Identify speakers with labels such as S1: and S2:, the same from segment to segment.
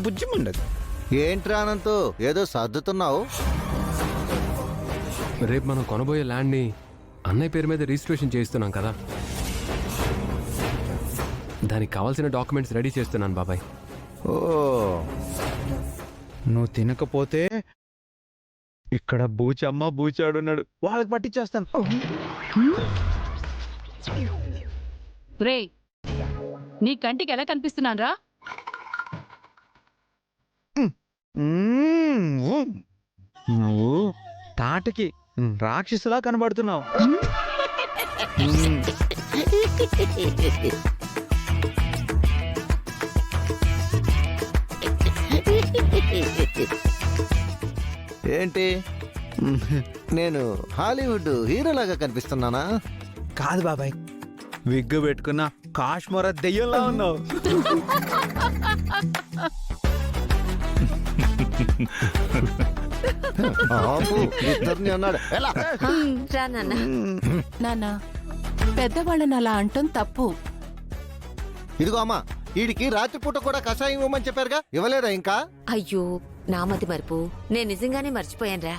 S1: బుజ్జిమండదు.
S2: ఏంట్రా అనంతు ఏదో సర్దుతున్నావు?
S3: రేపు మనం కొనబోయే ల్యాండ్ని అన్నయ్య పేరు మీద రిజిస్ట్రేషన్ చేయిస్తున్నాం కదా, దానికి కావాల్సిన డాక్యుమెంట్స్ రెడీ చేస్తున్నాను బాబాయ్.
S2: ఓ,
S1: నువ్వు తినకపోతే ఇక్కడ బూచమ్మ బూచాడున్నాడు, వాళ్ళకి పట్టించేస్తాను.
S4: రే, నీ కంటికి ఎలా కనిపిస్తున్నాను రా?
S1: నువ్వు తాటకి రాక్షసులా కనబడుతున్నావు.
S2: ఏంటి నేను హాలీవుడ్ హీరోలాగా కనిపిస్తున్నానా?
S1: కాదు బాబాయ్, విగ్గు పెట్టుకున్న కాశ్మీర దెయ్యంలా ఉన్నావు.
S2: ఇద్దరిని అన్నాడు. ఎలా?
S5: నాన్న, పెద్దవాళ్ళని అలా అంటాం తప్పు.
S2: ఇదిగో అమ్మా, వీడికి రాత్రిపూట కూడా కషాయం ఇవ్వమని చెప్పారుగా, ఇవ్వలేదా ఇంకా?
S6: అయ్యో, నామతి మరుపు, నేను నిజంగానే మర్చిపోయానురా.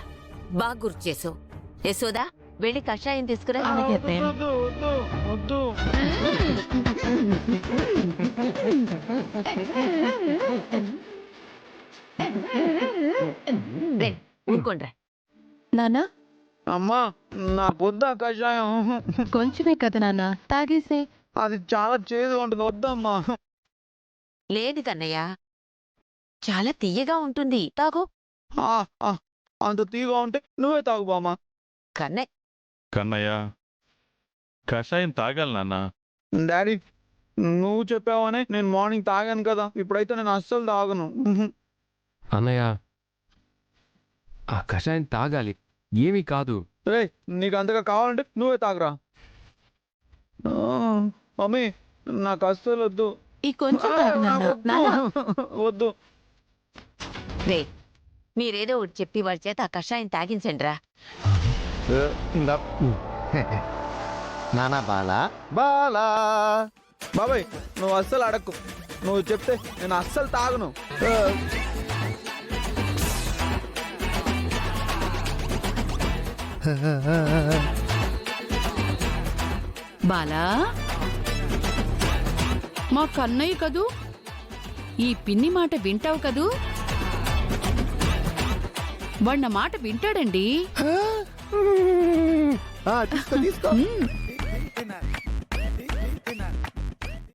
S6: బాగా గుర్తు చేసావు. యశోదా, వెళ్ళి కషాయం తీసుకురా. ఊరుకోండ్రా.
S5: నాన్న,
S1: అమ్మా, నా పొద్దు కషాయం
S5: కొంచెమే కదా నాన్న, తాగేసే.
S1: అది చాలా చేదు ఉంటుంది, వద్దమ్మా.
S6: లేదు కన్నయ్య, చాలా తీయగా ఉంటుంది, తాగు.
S1: అంత తీగా ఉంటే నువ్వే తాగు బామ్మా.
S6: కన్నయ్య,
S7: కషాయం తాగాలి నాన్న.
S1: డాడీ, నువ్వు చెప్పావనే నేను మార్నింగ్ తాగాను కదా, ఇప్పుడైతే నేను అస్సలు తాగను.
S3: అన్నయ్య, ఆ కషాయం తాగాలి, ఏమీ కాదు.
S1: రే, నీకు అంతగా కావాలంటే నువ్వే తాగరా. మమ్మీ, నాకు అస్సలు వద్దు.
S5: ఈ కొంచెం తాగు నాన్న. నాన్న,
S1: వద్దు.
S6: రే, మీరేదో ఒకటి చెప్పి వాడి చేత ఆ కషాయం తాగించండి రా.
S2: నానా బాలా బాలా.
S1: బాబాయ్, నువ్వు అస్సలు అడక్కు, నువ్వు చెప్తే నేను అస్సలు తాగను.
S4: బాలా, మా కన్నయ్య కదూ, ఈ పిన్ని మాట వింటావు కదూ? వాడిన మాట వింటాడండి.
S2: తీసుకో తీసుకో.